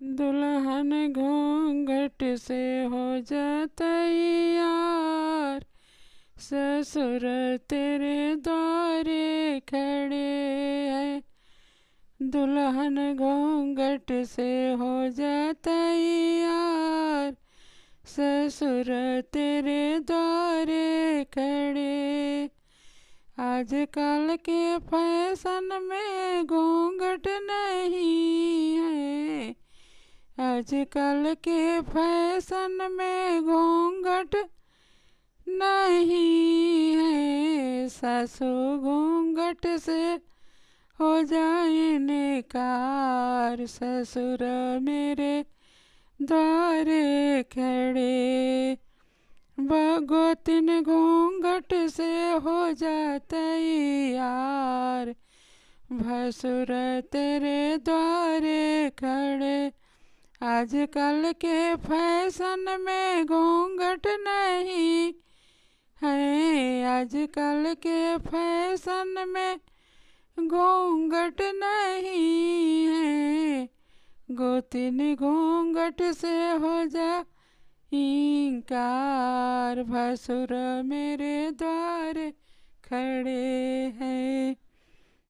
दुल्हन घूंघट से हो जा तैयार, ससुर तेरे द्वारे खड़े हैं। दुल्हन घूंघट से हो जा तैयार, ससुर तेरे द्वारे खड़े। आजकल के फैशन में घूंघट नहीं है, आजकल के फैशन में घूंघट नहीं है। सासू घूंघट से हो जाए निकार, ससुर मेरे द्वारे खड़े। गोतिन घूंघट से हो जाते यार, भसुर तेरे द्वारे खड़े। आजकल के फैशन में घूंघट नहीं है, आजकल के फैशन में घूंघट नहीं है। गोतिन घूंघट से हो जा इंकार, भसुर मेरे द्वार खड़े हैं।